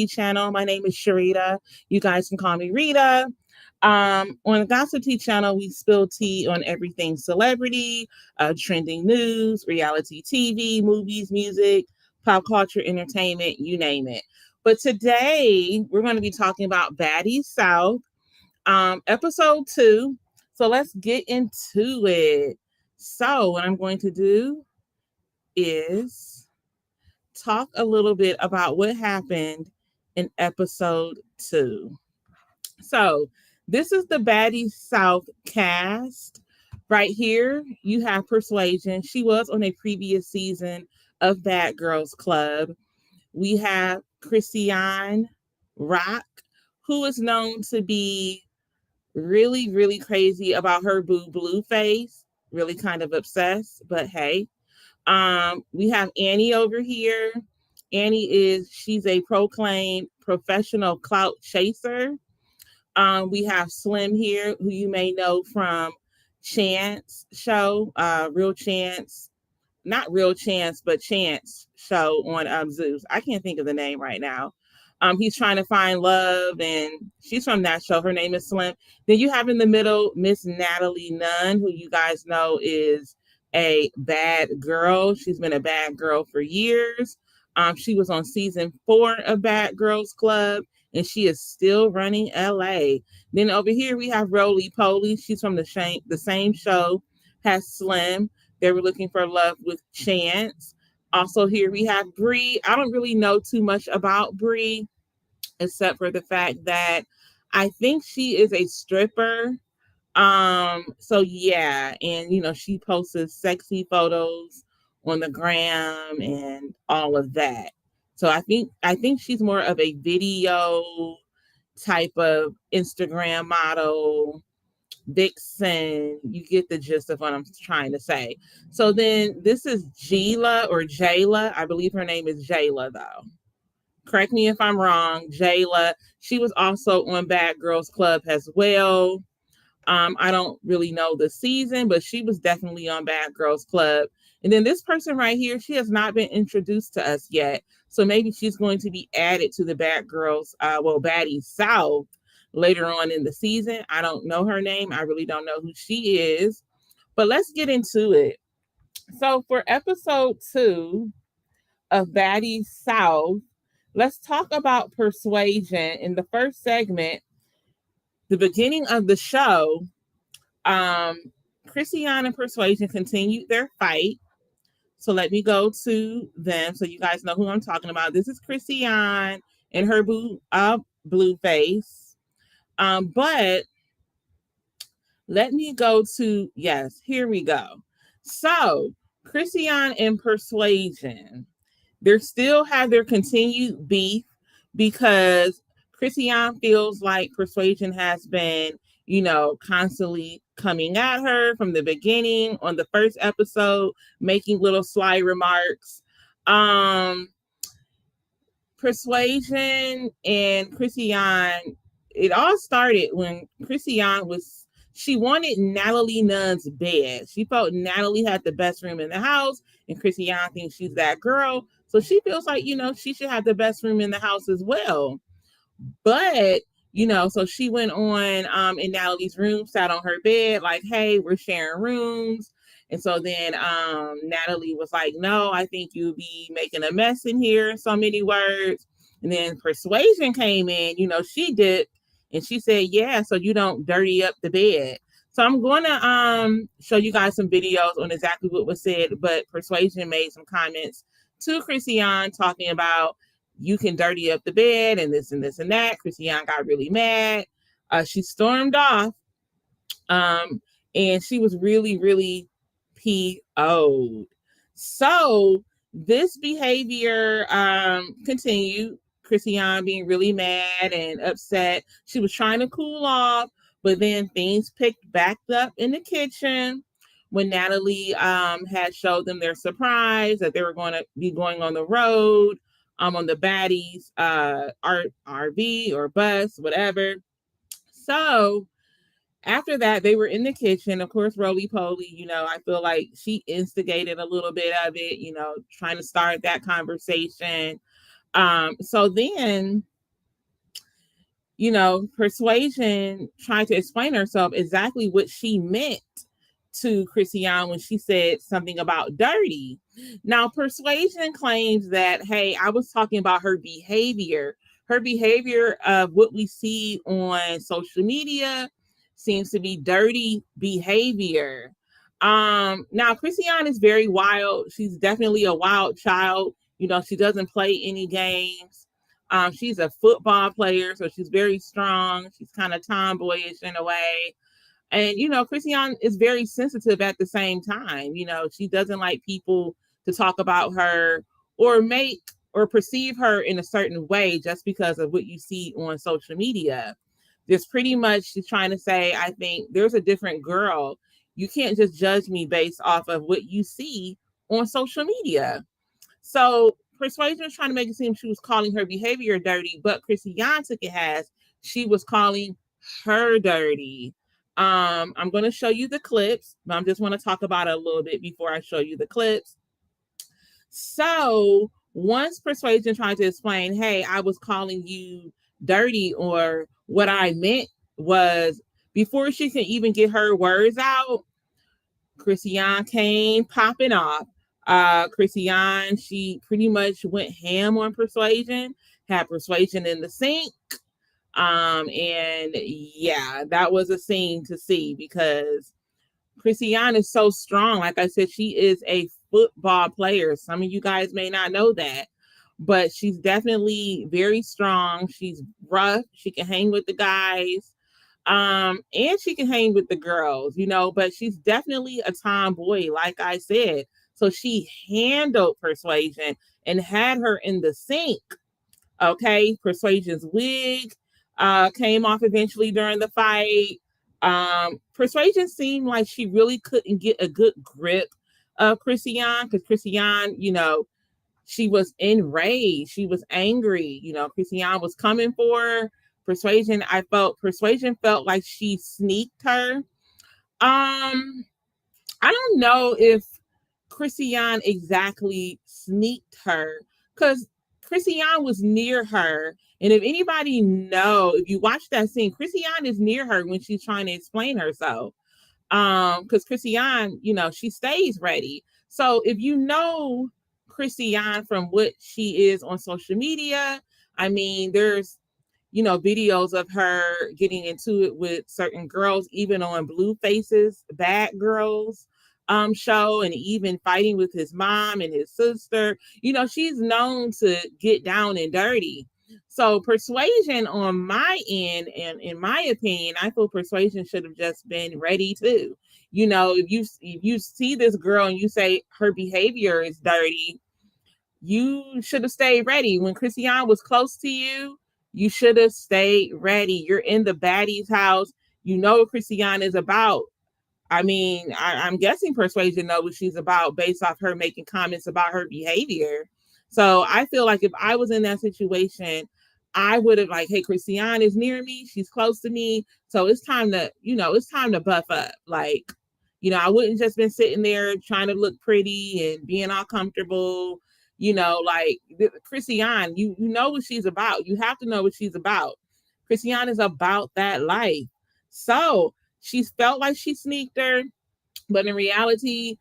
channel. My name is Sharita. You guys can call me Rita. On the Gossip Tea channel, we spill tea on everything celebrity, trending news, reality TV, movies, music, pop culture, entertainment, you name it. But today we're going to be talking about Baddies South, episode 2. So let's get into it. So what I'm going to do is talk a little bit about what happened in episode 2. So, this is the Baddies South cast. Right here, you have Persuasion. She was on a previous season of Bad Girls Club. We have Chrisean Rock, who is known to be really, really crazy about her blue face, really kind of obsessed, but hey. We have Annie over here. She's a proclaimed professional clout chaser. We have Slim here, who you may know from Chance show, Real Chance, not Real Chance, but Chance show on Zeus. I can't think of the name right now. He's trying to find love, and she's from that show. Her name is Slim. Then you have in the middle Miss Natalie Nunn, who you guys know is a bad girl. She's been a bad girl for years. She was on season 4 of Bad Girls Club, and she is still running LA. Then over here we have Roly Poly. She's from the same show, has Slim. They were looking for love with Chance. Also here we have Bree. I don't really know too much about Bree, except for the fact that I think she is a stripper. So yeah, and she posts sexy photos on the gram and all of that. So I think she's more of a video type of Instagram model, vixen. You get the gist of what I'm trying to say. So then this is Jayla or Jayla. I believe her name is Jayla though. Correct me if I'm wrong. Jayla. She was also on Bad Girls Club as well. I don't really know the season, but she was definitely on Bad Girls Club. And then this person right here, she has not been introduced to us yet. So maybe she's going to be added to the Bad Girls, Baddies South later on in the season. I don't know her name. I really don't know who she is. But let's get into it. So for episode 2 of Baddies South, let's talk about Persuasion. In the first segment, the beginning of the show, Chrisean and Persuasion continued their fight. So let me go to them so you guys know who I'm talking about. This is Chrisean and her blue face. But let me go to, yes, here we go. So Chrisean and Persuasion, they still have their continued beef because Chrisean feels like Persuasion has been, constantly coming at her from the beginning on the first episode, making little sly remarks. Persuasion and Chrisean, it all started when she wanted Natalie Nunn's bed. She felt Natalie had the best room in the house, and Chrisean thinks she's that girl. So she feels like, she should have the best room in the house as well. But, so she went on in Natalie's room, sat on her bed, like, hey, we're sharing rooms. And so then Natalie was like, no, I think you'll be making a mess in here, in so many words. And then Persuasion came in, she did. And she said, yeah, so you don't dirty up the bed. So I'm going to show you guys some videos on exactly what was said. But Persuasion made some comments to Chrisean talking about you can dirty up the bed and this and this and that. Chrisean got really mad. She stormed off. And she was really, really PO'd. So this behavior continued. Chrisean being really mad and upset. She was trying to cool off, but then things picked back up in the kitchen when Natalie had showed them their surprise that they were going to be going on the road on the Baddies RV or bus, whatever. So after that, they were in the kitchen. Of course, Roly Poly, I feel like she instigated a little bit of it, trying to start that conversation. So then, Persuasion trying to explain herself exactly what she meant to Chrisean when she said something about dirty. Now, Persuasion claims that, hey, I was talking about her behavior of what we see on social media seems to be dirty behavior. Now Chrisean is very wild. She's definitely a wild child. She doesn't play any games. She's a football player, so she's very strong. She's kind of tomboyish in a way. And, Chrisean is very sensitive at the same time. She doesn't like people to talk about her or make or perceive her in a certain way just because of what you see on social media. There's pretty much, she's trying to say, I think there's a different girl. You can't just judge me based off of what you see on social media. So Persuasion was trying to make it seem she was calling her behavior dirty, but Chrisean took it as she was calling her dirty. I'm going to show you the clips, but I just want to talk about it a little bit before I show you the clips. So once Persuasion tried to explain, hey, I was calling you dirty, or what I meant was, before she can even get her words out, Chrisean came popping off. Chrisean, she pretty much went ham on Persuasion, had Persuasion in the sink. And yeah, that was a scene to see because Chrisean is so strong. Like I said, she is a football player. Some of you guys may not know that, but she's definitely very strong. She's rough. She can hang with the guys. And she can hang with the girls, but she's definitely a tomboy, like I said. So she handled Persuasion and had her in the sink. Okay, Persuasion's wig came off eventually during the fight. Persuasion seemed like she really couldn't get a good grip of Chrisean, because Chrisean, she was enraged. She was angry. Chrisean was coming for her. Persuasion felt like she sneaked her. I don't know if Chrisean exactly sneaked her, because Chrisean was near her. And if if you watch that scene, Chrisean is near her when she's trying to explain herself. Because Chrisean, she stays ready. So if you know Chrisean from what she is on social media, I mean, there's videos of her getting into it with certain girls, even on Blueface's Bad Girls show, and even fighting with his mom and his sister. She's known to get down and dirty. So Persuasion on my end, and in my opinion, I feel Persuasion should have just been ready too. If you see this girl and you say her behavior is dirty, you should have stayed ready. When Chrisean was close to you, you should have stayed ready. You're in the Baddies' house. You know what Chrisean is about. I mean, I'm guessing Persuasion knows what she's about based off her making comments about her behavior. So I feel like if I was in that situation, I would have like, hey, Chrisean is near me. She's close to me. So it's time to buff up. Like, I wouldn't just been sitting there trying to look pretty and being all comfortable. Like Chrisean, you know what she's about. You have to know what she's about. Chrisean is about that life. So she felt like she sneaked her, but in reality,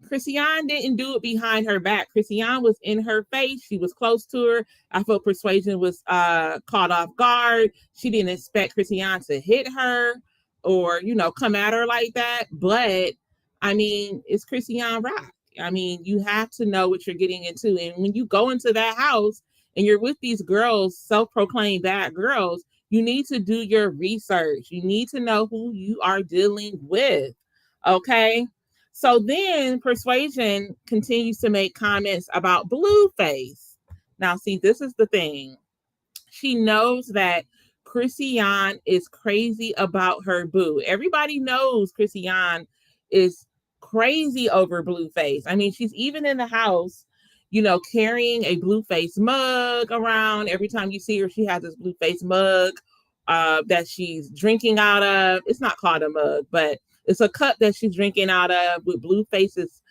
Chrisean didn't do it behind her back. Chrisean was in her face. She was close to her. I felt Persuasion was caught off guard. She didn't expect Chrisean to hit her or, come at her like that. But, I mean, it's Chrisean Rock. I mean, you have to know what you're getting into. And when you go into that house and you're with these girls, self-proclaimed bad girls, you need to do your research. You need to know who you are dealing with. Okay? So then Persuasion continues to make comments about Blueface. Now, see, this is the thing. She knows that Chrisean is crazy about her boo. Everybody knows Chrisean is crazy over Blueface. I mean, she's even in the house, carrying a Blueface mug around. Every time you see her, she has this Blueface mug that she's drinking out of. It's not called a mug, but it's a cup that she's drinking out of with Blueface's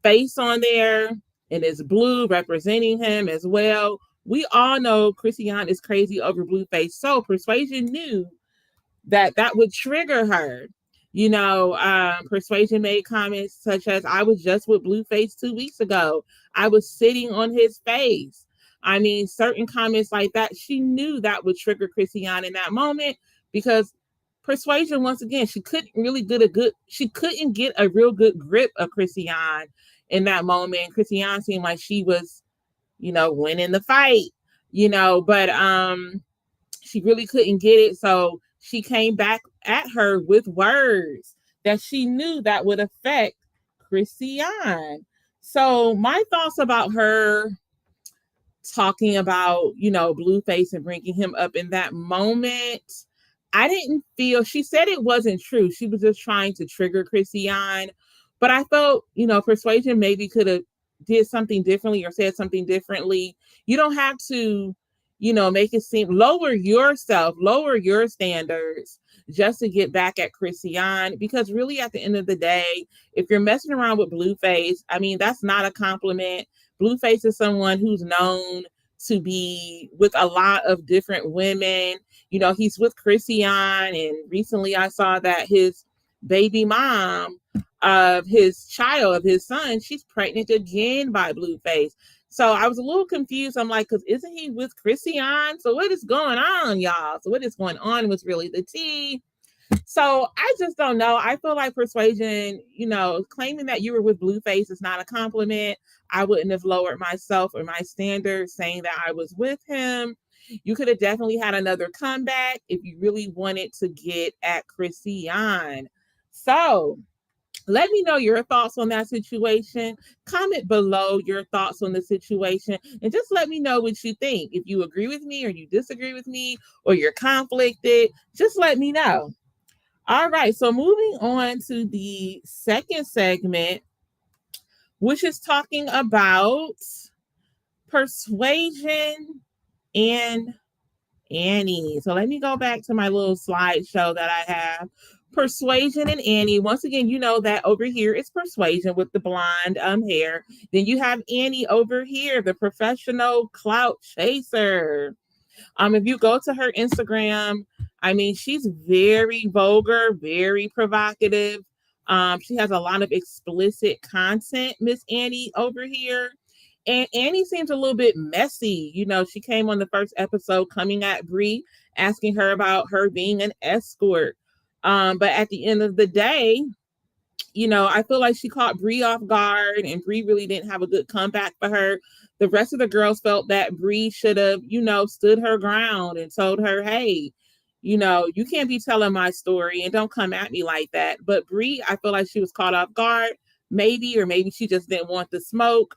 face on there, and it's blue representing him as well. we all know Chrisean is crazy over Blueface. So Persuasion knew that that would trigger her. Persuasion made comments such as, I was just with Blueface 2 weeks ago. I was sitting on his face. I mean, certain comments like that, she knew that would trigger Chrisean in that moment because Persuasion, once again, she couldn't get a real good grip of Chrisean in that moment. Chrisean seemed like she was, winning the fight, but she really couldn't get it. So she came back at her with words that she knew that would affect Chrisean. So my thoughts about her talking about, Blueface and bringing him up in that moment, I didn't feel, she said it wasn't true. She was just trying to trigger Chrisean. But I felt, Persuasion maybe could have did something differently or said something differently. You don't have to, make it seem, lower yourself, lower your standards just to get back at Chrisean. Because really at the end of the day, if you're messing around with Blueface, I mean, that's not a compliment. Blueface is someone who's known to be with a lot of different women. He's with Chrisean, and recently I saw that his baby mom of his child, of his son, she's pregnant again by Blueface. So I was a little confused. I'm like, because isn't he with Chrisean? So what is going on, y'all? So what is going on was really the tea. So I just don't know. I feel like Persuasion, claiming that you were with Blueface is not a compliment. I wouldn't have lowered myself or my standards saying that I was with him. You could have definitely had another comeback if you really wanted to get at Chrisean. So let me know your thoughts on that situation. Comment below your thoughts on the situation and just let me know what you think. If you agree with me or you disagree with me or you're conflicted, just let me know. All right, so moving on to the second segment, which is talking about Persuasion and Annie. So let me go back to my little slideshow that I have. Persuasion and Annie. Once again, you know that over here is Persuasion with the blonde hair. Then you have Annie over here, the professional clout chaser. If you go to her Instagram, I mean, she's very vulgar, very provocative. She has a lot of explicit content, Miss Annie over here. And Annie seems a little bit messy. She came on the first episode coming at Bree, asking her about her being an escort. But at the end of the day, I feel like she caught Bree off guard, and Bree really didn't have a good comeback for her. The rest of the girls felt that Bree should have, stood her ground and told her, hey, you can't be telling my story and don't come at me like that. But Bree, I feel like she was caught off guard, maybe, or maybe she just didn't want the smoke.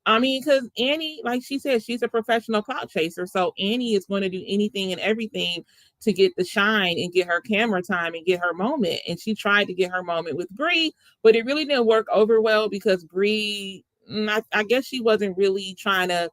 I mean, because Annie, like she said, she's a professional clout chaser. So Annie is going to do anything and everything to get the shine and get her camera time and get her moment. And she tried to get her moment with Bree, but it really didn't work over well because Bree, I guess she wasn't really trying to,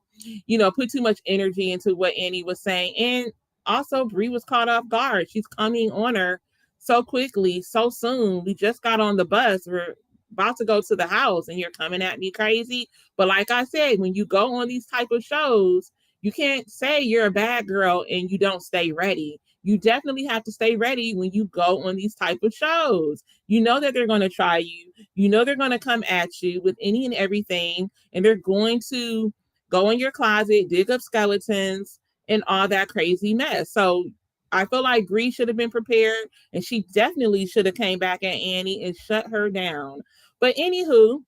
put too much energy into what Annie was saying. And also Bree was caught off guard. She's coming on her so quickly, so soon. We just got on the bus. We're about to go to the house and you're coming at me crazy. But like I said, when you go on these type of shows, you can't say you're a bad girl and you don't stay ready. You definitely have to stay ready when you go on these type of shows. You know that they're going to try you. You know they're going to come at you with any and everything, and they're going to go in your closet, dig up skeletons, and all that crazy mess. So I feel like Bree should have been prepared, and she definitely should have came back at Annie and shut her down. But anywho,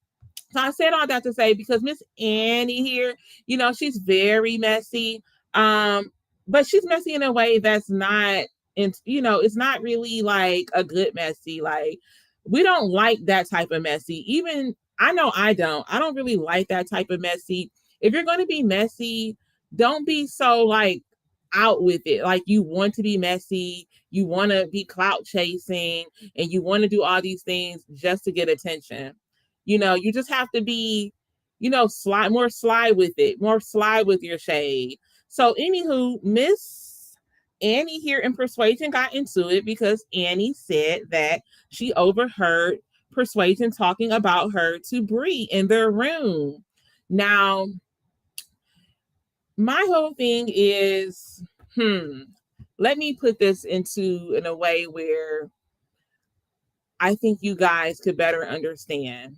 so I said all that to say because Miss Annie here, she's very messy. But she's messy in a way that's not, it's not really like a good messy. Like, we don't like that type of messy. Even I know I don't really like that type of messy. If you're going to be messy, don't be so like out with it. Like, you want to be messy, you want to be clout chasing, and you want to do all these things just to get attention. You just have to be, more sly with it, more sly with your shade. So anywho, Miss Annie here in Persuasion got into it because Annie said that she overheard Persuasion talking about her to Bree in their room. Now, My whole thing is, let me put this in a way where I think you guys could better understand.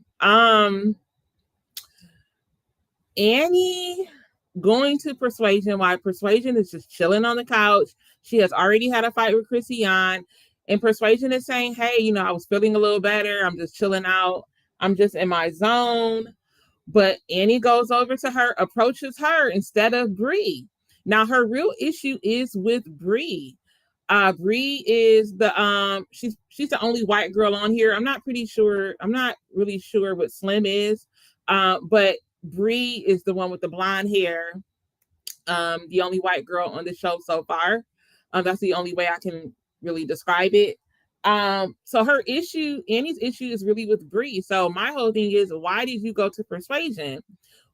Annie going to Persuasion while Persuasion is just chilling on the couch. She has already had a fight with Chrisean, and Persuasion is saying, hey, I was feeling a little better. I'm just chilling out. I'm just in my zone. But Annie goes over to her, approaches her instead of Bree. Now her real issue is with Bree. Bree is she's the only white girl on here. I'm not really sure what Slim is. But Bree is the one with the blonde hair. The only white girl on the show so far. That's the only way I can really describe it. So Annie's issue is really with Bree. So my whole thing is, why did you go to Persuasion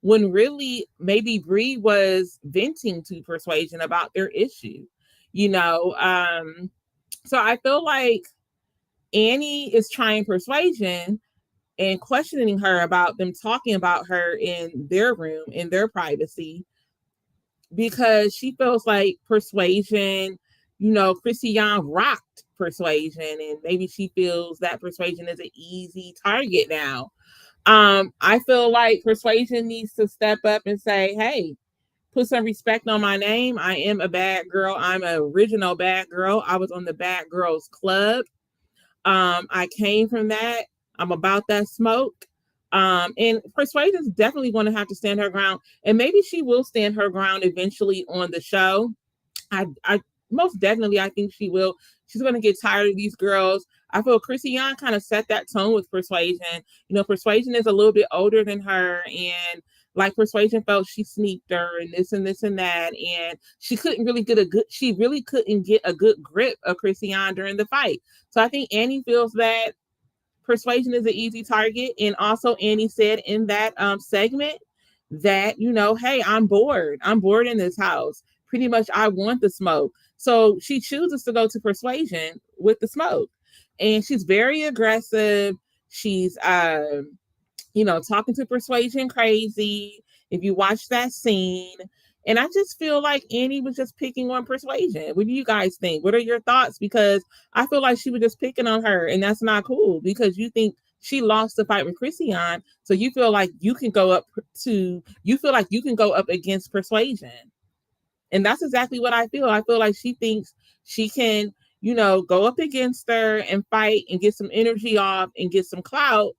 when really maybe Bree was venting to Persuasion about their issue? You know, so I feel like Annie is trying Persuasion and questioning her about them talking about her in their room, in their privacy, because she feels like Persuasion, Chrisean rocked Persuasion, and maybe she feels that Persuasion is an easy target now. I feel like Persuasion needs to step up and say, hey, put some respect on my name. I am a bad girl. I'm an original bad girl. I was on the Bad Girls Club. I came from that. I'm about that smoke. And Persuasion's definitely going to have to stand her ground, and maybe she will stand her ground eventually on the show. I most definitely, I think she will. She's going to get tired of these girls. I feel Chrisean kind of set that tone with Persuasion. Persuasion is a little bit older than her, and like Persuasion felt she sneaked her and this and this and that, and she really couldn't get a good grip of Chrisean during the fight. So I think Annie feels that Persuasion is an easy target. And also Annie said in that segment that, hey, I'm bored. I'm bored in this house. Pretty much I want the smoke. So she chooses to go to Persuasion with the smoke. And she's very aggressive. She's talking to Persuasion crazy. If you watch that scene. And I just feel like Annie was just picking on Persuasion. What do you guys think? What are your thoughts? Because I feel like she was just picking on her, and that's not cool because you think she lost the fight with Chrisean. So you feel like you can go up against Persuasion. And that's exactly what I feel. I feel like she thinks she can, go up against her and fight and get some energy off and get some clout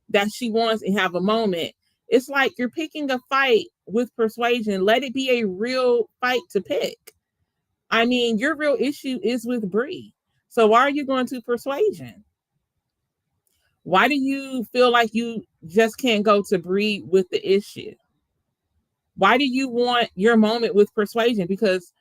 that she wants and have a moment. It's like you're picking a fight with Persuasion. Let it be a real fight to pick. I mean, your real issue is with Bree. So why are you going to Persuasion? Why do you feel like you just can't go to Bree with the issue? Why do you want your moment with Persuasion? Because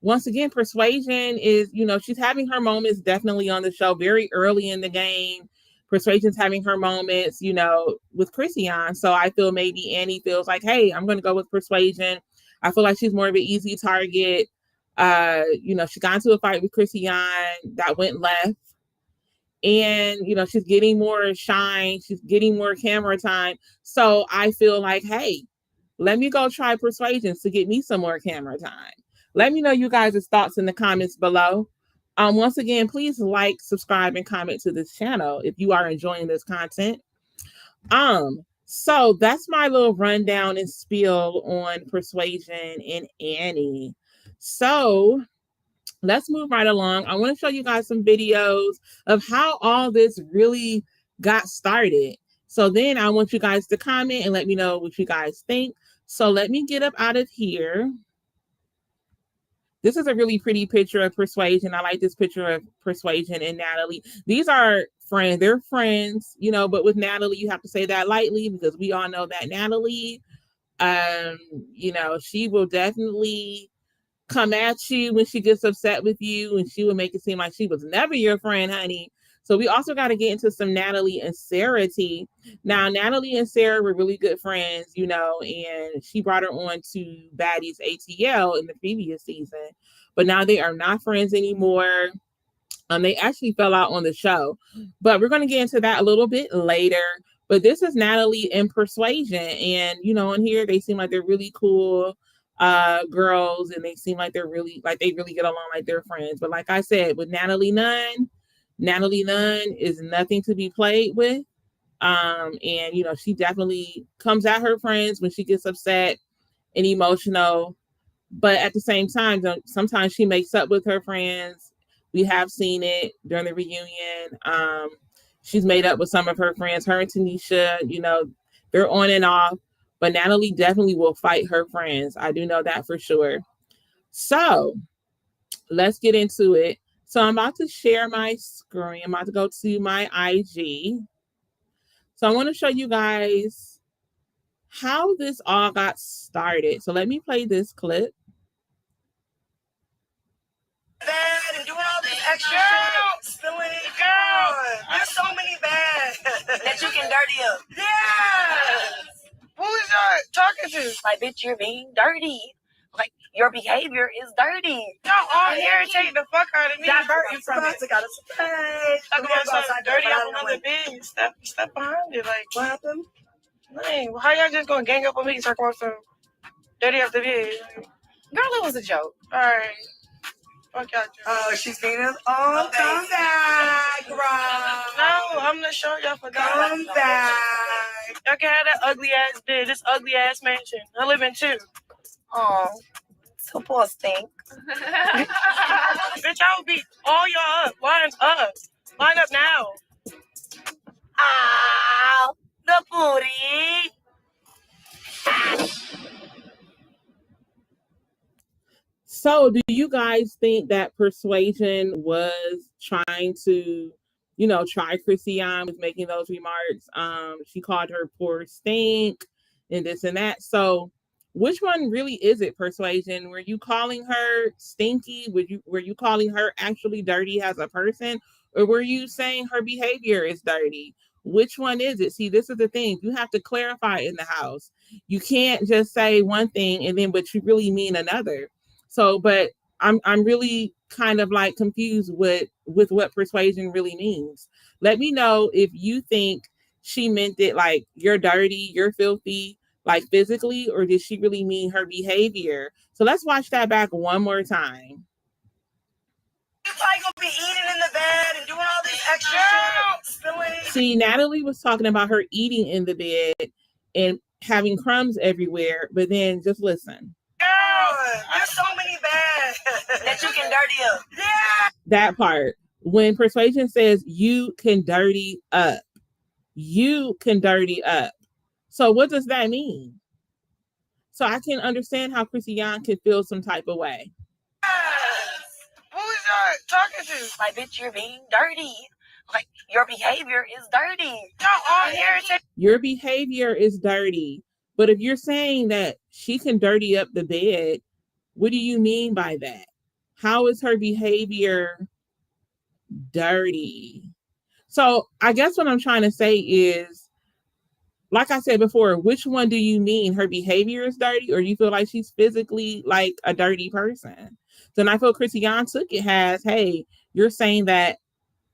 once again, Persuasion is, she's having her moments definitely on the show very early in the game. Persuasion's having her moments, with Chrisean. So I feel maybe Annie feels like, hey, I'm going to go with Persuasion. I feel like she's more of an easy target. She got into a fight with Chrisean that went left. And, she's getting more shine. She's getting more camera time. So I feel like, hey, let me go try Persuasion to get me some more camera time. Let me know you guys' thoughts in the comments below. Once again, please like, subscribe, and comment to this channel if you are enjoying this content. So that's my little rundown and spiel on Persuasion and Annie. So let's move right along. I want to show you guys some videos of how all this really got started. So then I want you guys to comment and let me know what you guys think. So let me get up out of here. This is a really pretty picture of Persuasion. I like this picture of Persuasion and Natalie. These are friends. They're friends, but with Natalie, you have to say that lightly because we all know that Natalie, she will definitely come at you when she gets upset with you, and she will make it seem like she was never your friend, honey. So we also got to get into some Natalie and Sarah tea. Now, Natalie and Sarah were really good friends, and she brought her on to Baddies ATL in the previous season. But now they are not friends anymore. They actually fell out on the show. But we're going to get into that a little bit later. But this is Natalie and Persuasion. And, in here they seem like they're really cool girls, and they seem like they really get along like they're friends. But like I said, with Natalie Nunn is nothing to be played with. And she definitely comes at her friends when she gets upset and emotional. But at the same time, sometimes she makes up with her friends. We have seen it during the reunion. She's made up with some of her friends. Her and Tanisha, they're on and off. But Natalie definitely will fight her friends. I do know that for sure. So let's get into it. So I'm about to share my screen. I'm about to go to my IG. So I want to show you guys how this all got started. So let me play this clip. Bad and doing all this extra shit, spilling. Girl, there's so many bad that you can dirty up. Yeah. Who is y'all talking to? Like, bitch, you're being dirty. Like, your behavior is dirty. Y'all all irritate the fuck out of me. Divert you from it. Got us talk about something dirty up another bitch. Step behind it. Like, what happened? Dang, how y'all just gonna gang up on me talking about some dirty up the bitch? Girl, it was a joke. All right. Fuck y'all. Oh, she's being come back, bro. No, I'm not sure y'all forgot. Come back. Y'all can have that ugly ass bitch, this ugly ass mansion. I live in too. Oh, so poor stink. Bitch, I will beat all y'all up. Line up. Line up now. Ow, the booty. So, do you guys think that Persuasion was trying to, try Chrisean, was making those remarks? She called her poor stink and this and that. So, which one really is it, Persuasion? Were you calling her stinky? Were you calling her actually dirty as a person, or were you saying her behavior is dirty? Which one is it? See, this is the thing. You have to clarify in the house. You can't just say one thing and then but you really mean another. So, but I'm really kind of like confused with what persuasion really means. Let me know if you think she meant it like you're dirty, you're filthy, like physically, or did she really mean her behavior? So let's watch that back one more time. You probably gonna be eating in the bed and doing all this extra shit, spilling. See, Natalie was talking about her eating in the bed and having crumbs everywhere, but then just listen. Girl, there's so many bad that you can dirty up. Yeah. That part. When Persuasion says you can dirty up. You can dirty up. So what does that mean? So I can understand how Chrisean can feel some type of way. Who is y'all talking to? Like, bitch, you're being dirty. Like, your behavior is dirty. Y'all all irritate. Your behavior is dirty. But if you're saying that she can dirty up the bed, what do you mean by that? How is her behavior dirty? So I guess what I'm trying to say is, like I said before, which one do you mean? Her behavior is dirty, or you feel like she's physically like a dirty person? So I feel Chrisean took it as, hey, you're saying that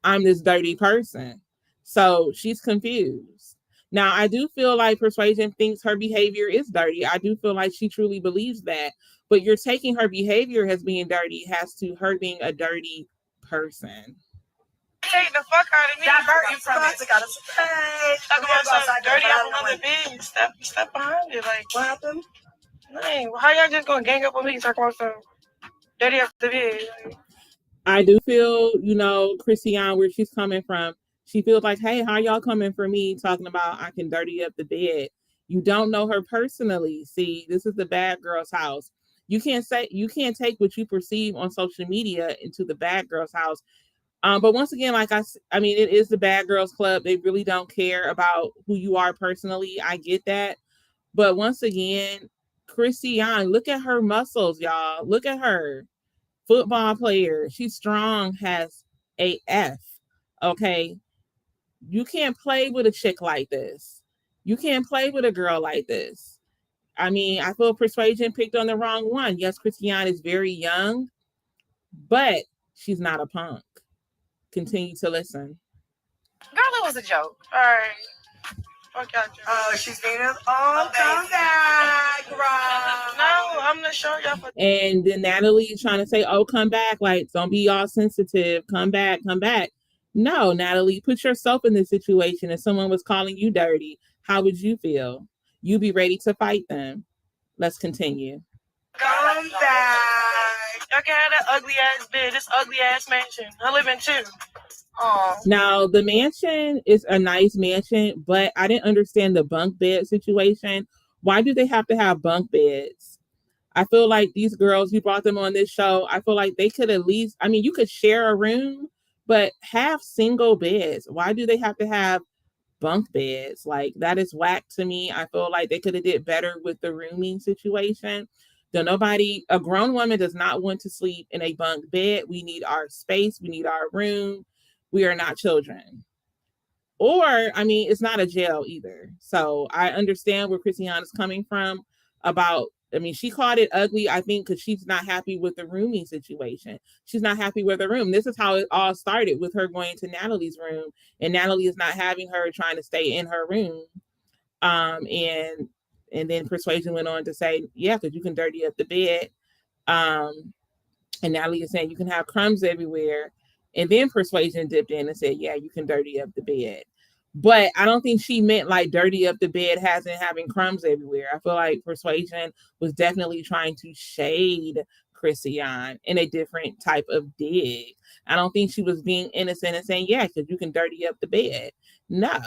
I'm this dirty person. So she's confused. Now, I do feel like Persuasion thinks her behavior is dirty. I do feel like she truly believes that. But you're taking her behavior as being dirty as to her being a dirty person. Take the fuck out of me. Divert you from it. Got us talk about something dirty up another bitch. Step behind it. Like, what happened? Dang, how y'all just gonna gang up on me talking about something dirty up the bitch? Like, I do feel, Chrisean, where she's coming from. She feels like, hey, how y'all coming for me talking about I can dirty up the bed? You don't know her personally. See, this is the bad girl's house. You can't take what you perceive on social media into the bad girl's house. But once again, I mean, it is the bad girls club. They really don't care about who you are personally. I get that. But once again, Chrisean, look at her muscles, y'all. Look at her. Football player. She's strong, has a F. Okay. You can't play with a chick like this. You can't play with a girl like this. I mean, I feel Persuasion picked on the wrong one. Yes, Chrisean is very young, but she's not a punk. Continue to listen. Girl, it was a joke. All right. fuck out there. Oh, she's being come back, bro. No, I'm gonna show y'all. And then Natalie trying to say, oh, come back. Like, don't be all sensitive. Come back, come back. No, Natalie, put yourself in this situation. If someone was calling you dirty, how would you feel? You be ready to fight them. Let's continue. Come back. Y'all can have that ugly ass bed, this ugly ass mansion. I live in too. Now, the mansion is a nice mansion, but I didn't understand the bunk bed situation. Why do they have to have bunk beds? I feel like these girls, you brought them on this show, I feel like they could at least, I mean, you could share a room, but have single beds. Why do they have to have bunk beds? Like, that is whack to me. I feel like they could have did better with the rooming situation. Though a grown woman does not want to sleep in a bunk bed. We need our space. We need our room. We are not children. Or, I mean, it's not a jail either. So I understand where Chrisean is coming from about, I mean, she called it ugly, I think, because she's not happy with the rooming situation. She's not happy with the room. This is how it all started with her going to Natalie's room, and Natalie is not having her trying to stay in her room. And then Persuasion went on to say, yeah, because you can dirty up the bed. And Natalie is saying you can have crumbs everywhere. And then Persuasion dipped in and said, yeah, you can dirty up the bed. But I don't think she meant like dirty up the bed as in having crumbs everywhere. I feel like Persuasion was definitely trying to shade Chrisean in a different type of dig. I don't think she was being innocent and saying, yeah, because you can dirty up the bed. No.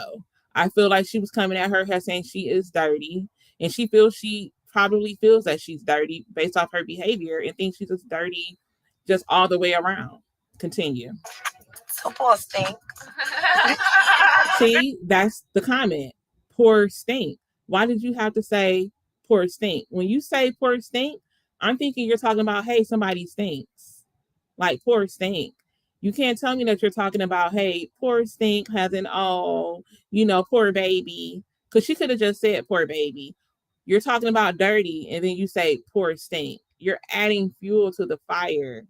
I feel like she was coming at her saying she is dirty. And she probably feels that she's dirty based off her behavior and thinks she's just dirty just all the way around. Continue. So poor stink. See, that's the comment. Poor stink. Why did you have to say poor stink? When you say poor stink, I'm thinking you're talking about, hey, somebody stinks. Like poor stink. You can't tell me that you're talking about, hey, poor stink has an poor baby. Because she could have just said poor baby. You're talking about dirty, and then you say poor stink. You're adding fuel to the fire.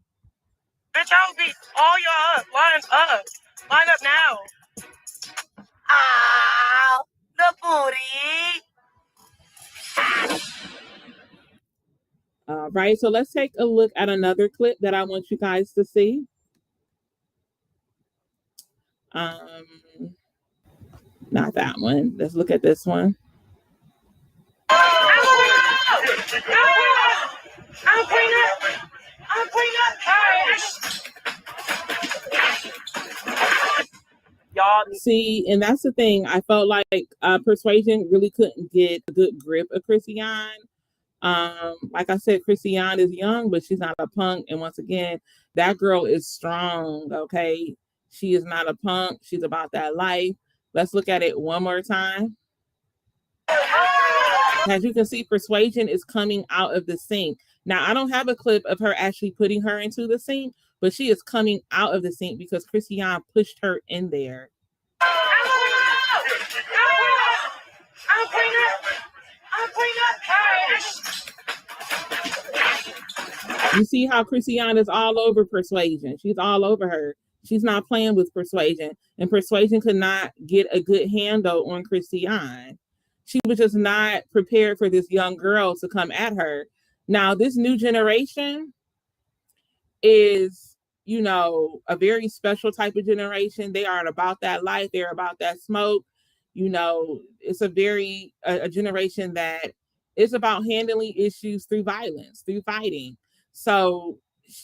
Bitch, I'll beat all y'all up. Line up. Line up now. Ow, the booty. Right, so let's take a look at another clip that I want you guys to see. Not that one. Let's look at this one. I'm clean up. Y'all see, and that's the thing. I felt like Persuasion really couldn't get a good grip of Chrisean. Like I said, Chrisean is young, but she's not a punk. And once again, that girl is strong. Okay, she is not a punk. She's about that life. Let's look at it one more time. As you can see, Persuasion is coming out of the sink. Now, I don't have a clip of her actually putting her into the sink, but she is coming out of the sink because Chrisean pushed her in there. I'm clean up. You see how Chrisean is all over Persuasion. She's all over her. She's not playing with Persuasion. And Persuasion could not get a good handle on Chrisean. She was just not prepared for this young girl to come at her. Now, this new generation is, a very special type of generation. They are about that life. They're about that smoke. It's a generation that is about handling issues through violence, through fighting. So,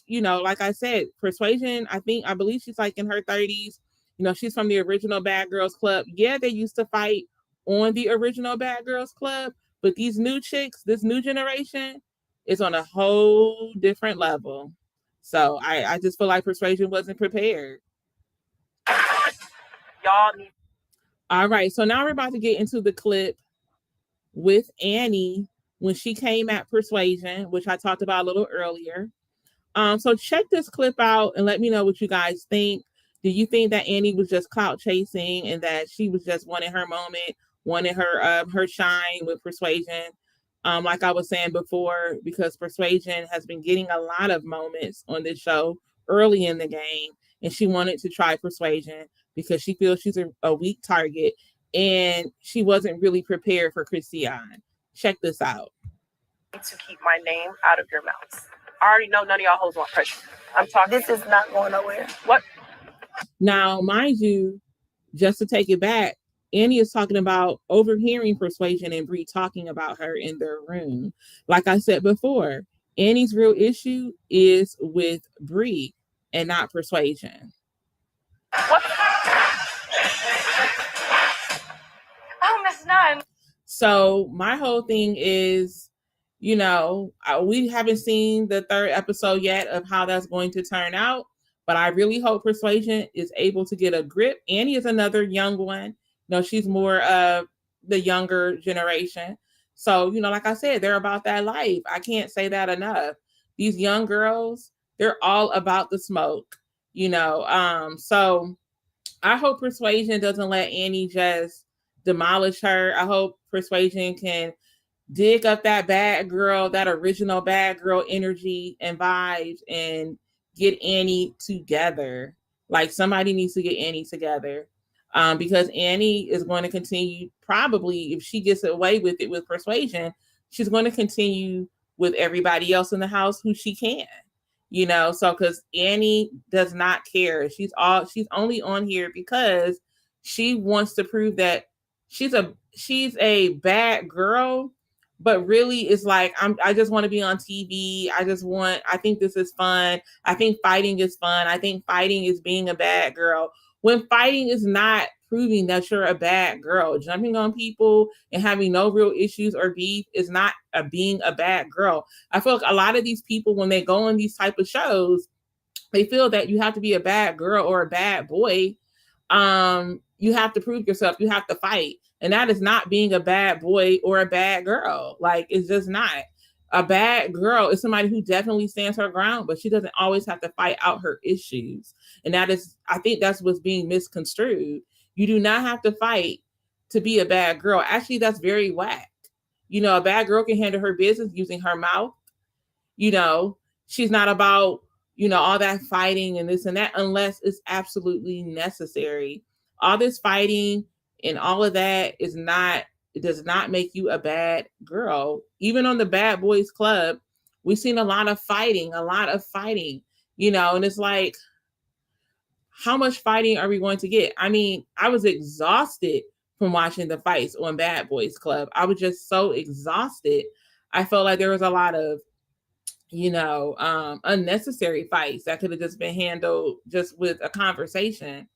like I said, Persuasion, I believe she's like in her 30s. She's from the original Bad Girls Club. Yeah, they used to fight on the original Bad Girls Club, but these new chicks, this new generation, is on a whole different level. So I just feel like Persuasion wasn't prepared. Y'all need. All right, so now we're about to get into the clip with Annie when she came at Persuasion, which I talked about a little earlier. So check this clip out and let me know what you guys think. Do you think that Annie was just clout chasing and that she was just wanting her moment, wanting her shine with Persuasion? Like I was saying before, because Persuasion has been getting a lot of moments on this show early in the game, and she wanted to try Persuasion because she feels she's a weak target. and she wasn't really prepared for Chrisean. Check this out. To keep my name out of your mouths. I already know none of y'all hoes want pressure. I'm talking. This is not going nowhere. What? Now, mind you, just to take it back, Annie is talking about overhearing Persuasion and Bree talking about her in their room. Like I said before, Annie's real issue is with Bree and not Persuasion. What? Oh, Miss Nunn. So my whole thing is, we haven't seen the third episode yet of how that's going to turn out, but I really hope Persuasion is able to get a grip. Annie is another young one. She's more of the younger generation. So, like I said, they're about that life. I can't say that enough. These young girls, they're all about the smoke, So I hope Persuasion doesn't let Annie just demolish her. I hope Persuasion can dig up that bad girl, that original bad girl energy and vibes, and get Annie together. Like, somebody needs to get Annie together, because Annie is going to continue, probably, if she gets away with it with Persuasion, she's going to continue with everybody else in the house who she can. So because Annie does not care. She's only on here because she wants to prove that she's a bad girl, but really it's like, I just want to be on TV. I think this is fun. I think fighting is fun. I think fighting is being a bad girl. When fighting is not proving that you're a bad girl, jumping on people and having no real issues or beef is not being a bad girl. I feel like a lot of these people, when they go on these type of shows, they feel that you have to be a bad girl or a bad boy. You have to prove yourself. You have to fight. And that is not being a bad boy or a bad girl. Like, it's just not. A bad girl is somebody who definitely stands her ground, but she doesn't always have to fight out her issues. And I think that's what's being misconstrued. You do not have to fight to be a bad girl. Actually, that's very whack. A bad girl can handle her business using her mouth. She's not about, all that fighting and this and that, unless it's absolutely necessary. All this fighting and all of that it does not make you a bad girl. Even on the Bad Boys Club, we've seen a lot of fighting, and it's like, how much fighting are we going to get? I mean, I was exhausted from watching the fights on Bad Boys Club. I was just so exhausted. I felt like there was a lot of, unnecessary fights that could have just been handled just with a conversation.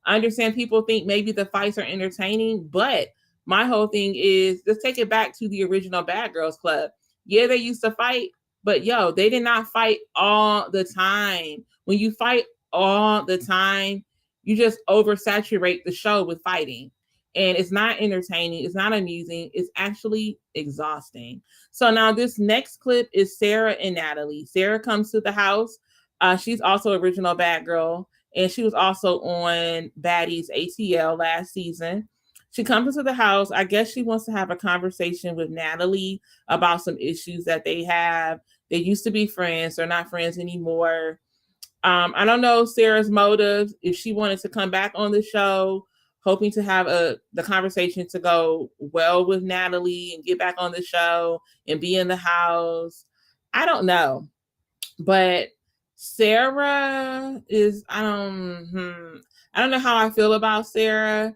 I understand people think maybe the fights are entertaining, but my whole thing is, let's take it back to the original Bad Girls Club. Yeah, they used to fight, but they did not fight all the time. When you fight all the time, you just oversaturate the show with fighting. And it's not entertaining. It's not amusing. It's actually exhausting. So now this next clip is Sarah and Natalie. Sarah comes to the house. She's also original Bad Girl. And she was also on Baddies ATL last season. She comes into the house. I guess she wants to have a conversation with Natalie about some issues that they have. They used to be friends. They're not friends anymore. I don't know Sarah's motives, if she wanted to come back on the show, hoping to have the conversation to go well with Natalie and get back on the show and be in the house. I don't know. But Sarah is, I don't know how I feel about Sarah.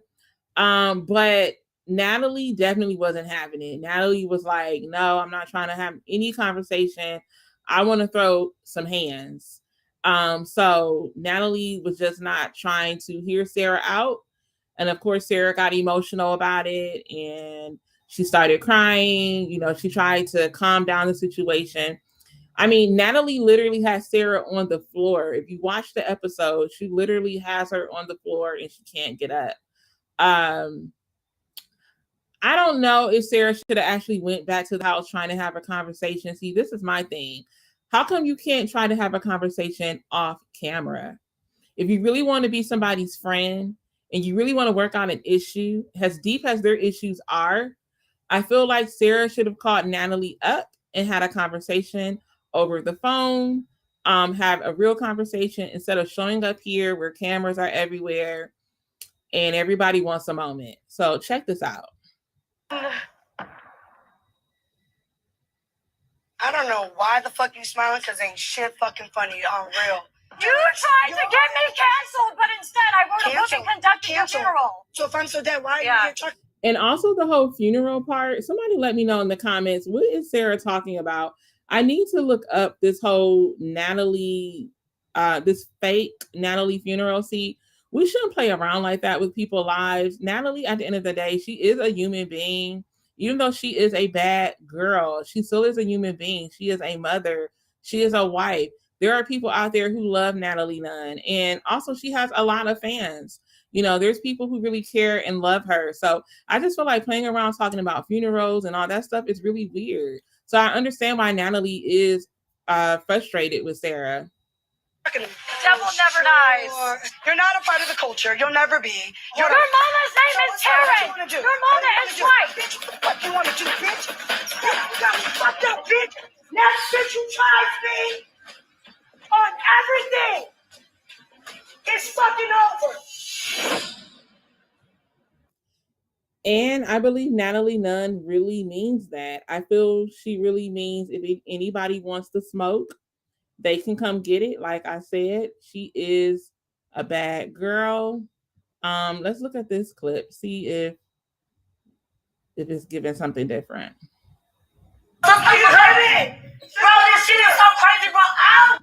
But Natalie definitely wasn't having it. Natalie was like, no, I'm not trying to have any conversation. I want to throw some hands. So Natalie was just not trying to hear Sarah out. And of course, Sarah got emotional about it and she started crying. She tried to calm down the situation. I mean, Natalie literally has Sarah on the floor. If you watch the episode, she literally has her on the floor and she can't get up. I don't know if Sarah should have actually went back to the house trying to have a conversation. See, this is my thing. How come you can't try to have a conversation off camera? If you really want to be somebody's friend and you really want to work on an issue, as deep as their issues are, I feel like Sarah should have called Natalie up and had a conversation over the phone, have a real conversation instead of showing up here where cameras are everywhere. and everybody wants a moment. So check this out. I don't know why the fuck you smiling, because ain't shit fucking funny on real. You tried to get me canceled, but instead I wrote a book and conducted your funeral. So if I'm so dead, why are you here talking? And also the whole funeral part, somebody let me know in the comments, what is Sarah talking about? I need to look up this whole Natalie, this fake Natalie funeral. See, we shouldn't play around like that with people's lives. Natalie, at the end of the day, she is a human being. Even though she is a bad girl, she still is a human being. She is a mother. She is a wife. There are people out there who love Natalie Nunn. And also she has a lot of fans. You know, there's people who really care and love her. So I just feel like playing around talking about funerals and all that stuff is really weird. So I understand why Natalie is frustrated with Sarah. The devil never dies. You're not a part of the culture. You'll never be. Your mama's name is Taryn. Your mama is white. Bitch, what the fuck you want to do, bitch? You got me fucked up, bitch. Next bitch you tried me on everything. It's fucking over. And I believe Natalie Nunn really means that. I feel she really means if anybody wants to smoke, they can come get it. Like I said, she is a bad girl. Let's look at this clip, see if it's giving something different. Bro, this shit is so crazy, bro.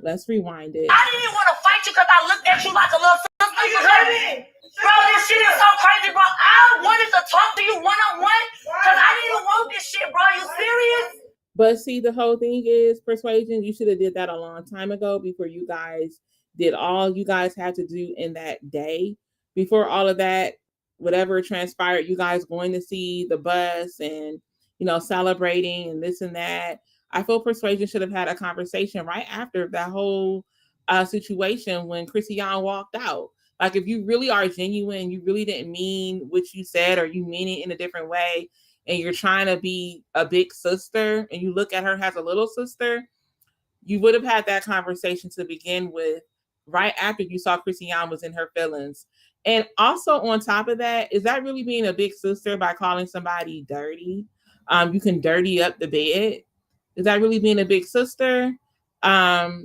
Let's rewind it. I didn't even want to fight you because I looked at you like a little sister. Bro, this shit is so crazy, bro. I wanted to talk to you one-on-one because I didn't even want this shit, bro. You serious? But see, the whole thing is, Persuasion, you should have did that a long time ago before you guys did all you guys had to do in that day. Before all of that, whatever transpired, you guys going to see the bus and, you know, celebrating and this and that. I feel Persuasion should have had a conversation right after that whole situation when Chrisean walked out. Like, if you really are genuine, you really didn't mean what you said, or you mean it in a different way, and you're trying to be a big sister, and you look at her as a little sister, you would have had that conversation to begin with right after you saw Chrisean was in her feelings. And also on top of that, is that really being a big sister by calling somebody dirty? You can dirty up the bed. Is that really being a big sister? I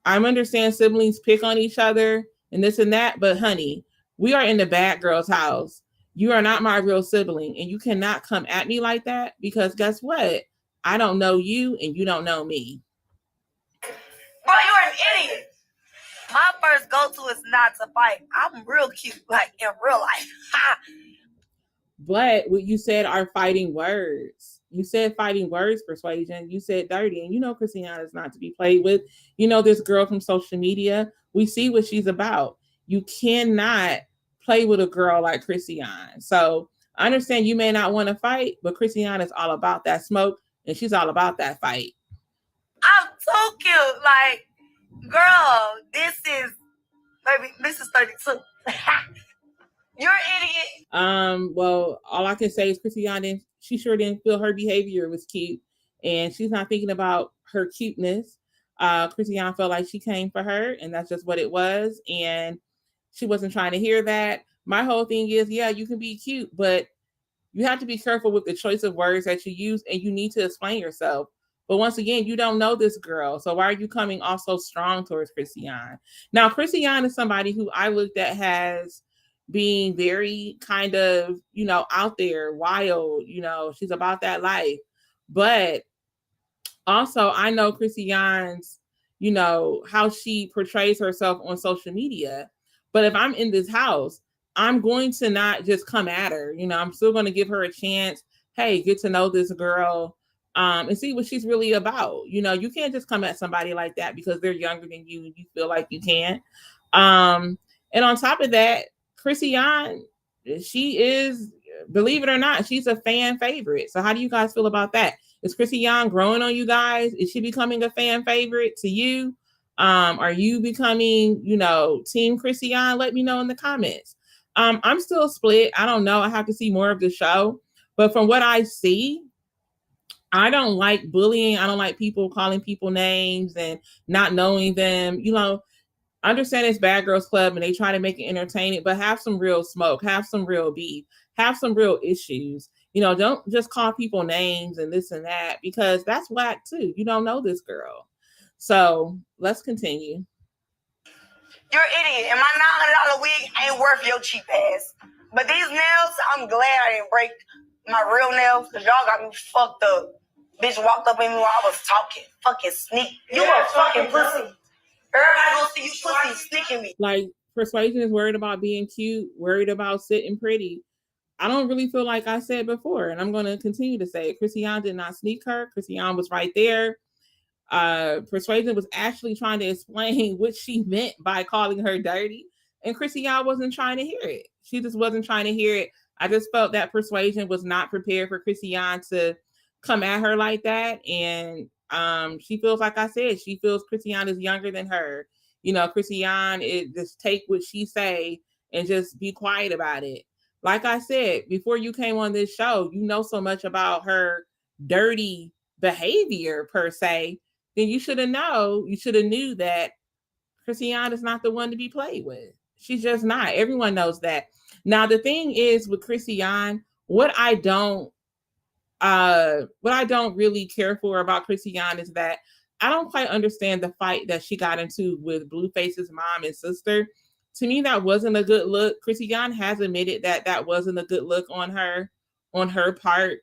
understand siblings pick on each other and this and that, but honey, we are in the bad girl's house. You are not my real sibling, and you cannot come at me like that, because guess what? I don't know you and you don't know me. Bro, you're an idiot. My first go-to is not to fight. I'm real cute, like in real life. But what you said are fighting words. You said fighting words, Persuasion. You said dirty. And you know Chrisean is not to be played with. You know this girl from social media. We see what she's about. You cannot play with a girl like Chrisean. So I understand you may not want to fight, but Chrisean is all about that smoke, and she's all about that fight. I'm so cute. Like, girl, this is 32. You're an idiot. Well, all I can say is Chrisean she sure didn't feel her behavior was cute, and she's not thinking about her cuteness. Chrisean felt like she came for her, and that's just what it was. And she wasn't trying to hear that. My whole thing is, yeah, you can be cute, but you have to be careful with the choice of words that you use, and you need to explain yourself. But once again, you don't know this girl. So why are you coming off so strong towards Chrisean? Now, Chrisean is somebody who I looked at as being very kind of, you know, out there, wild, you know, she's about that life. But also, I know Chrisean's, you know, how she portrays herself on social media. But if I'm in this house, I'm going to not just come at her. You know, I'm still going to give her a chance. Hey, get to know this girl and see what she's really about. You know, you can't just come at somebody like that because they're younger than you and you feel like you can. And on top of that, Chrisean, she is, believe it or not, she's a fan favorite. So how do you guys feel about that? Is Chrisean growing on you guys? Is she becoming a fan favorite to you? Are you becoming, you know, Team Chrisean? Let me know in the comments. I'm still split. I don't know. I have to see more of the show. But from what I see, I don't like bullying. I don't like people calling people names and not knowing them. You know, I understand it's Bad Girls Club and they try to make it entertaining, but have some real smoke, have some real beef, have some real issues. Don't just call people names and this and that, because that's whack too. You don't know this girl. So let's continue. You're an idiot, and my $900 wig ain't worth your cheap ass. But these nails, I'm glad I didn't break my real nails, because y'all got me fucked up. Bitch walked up in me while I was talking. Fucking sneak. You a fucking pussy. Everybody gonna see you pussy sneaking me. Like, Persuasion is worried about being cute, worried about sitting pretty. I don't really feel like I said before, and I'm going to continue to say it. Chrisean did not sneak her. Chrisean was right there. Persuasion was actually trying to explain what she meant by calling her dirty, and Chrisean wasn't trying to hear it. She just wasn't trying to hear it. I just felt that Persuasion was not prepared for Chrisean to come at her like that, and she feels, like I said, she feels Chrisean is younger than her. Chrisean, it just take what she say and just be quiet about it. Like I said, before you came on this show, you know so much about her dirty behavior per se, then you should have knew that Chrisean is not the one to be played with. She's just not. Everyone knows that. Now, the thing is with Chrisean, what I don't really care for about Chrisean is that I don't quite understand the fight that she got into with Blueface's mom and sister. To me, that wasn't a good look. Chrisean has admitted that that wasn't a good look on her part,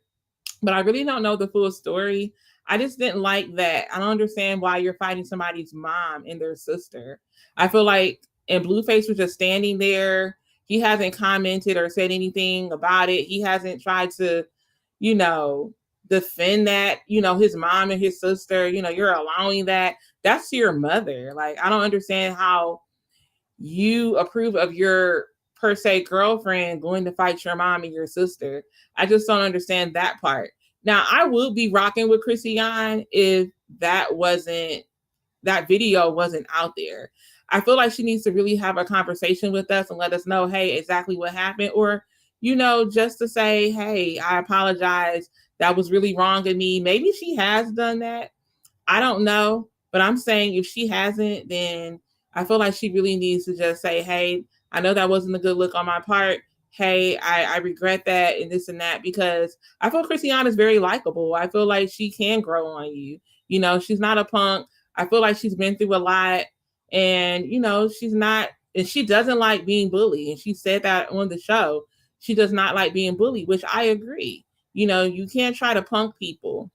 but I really don't know the full story. I just didn't like that. I don't understand why you're fighting somebody's mom and their sister. I feel like, and Blueface was just standing there. He hasn't commented or said anything about it. He hasn't tried to, defend that, his mom and his sister, you're allowing that. That's your mother. Like, I don't understand how you approve of your per se girlfriend going to fight your mom and your sister. I just don't understand that part. Now, I would be rocking with Chrisean if that video wasn't out there. I feel like she needs to really have a conversation with us and let us know, hey, exactly what happened. Or, just to say, hey, I apologize. That was really wrong of me. Maybe she has done that. I don't know. But I'm saying if she hasn't, then I feel like she really needs to just say, hey, I know that wasn't a good look on my part. Hey, I regret that and this and that, because I feel Chrisean is very likable. I feel like she can grow on you. She's not a punk. I feel like she's been through a lot, and, she's not, and she doesn't like being bullied. And she said that on the show. She does not like being bullied, which I agree. You can't try to punk people.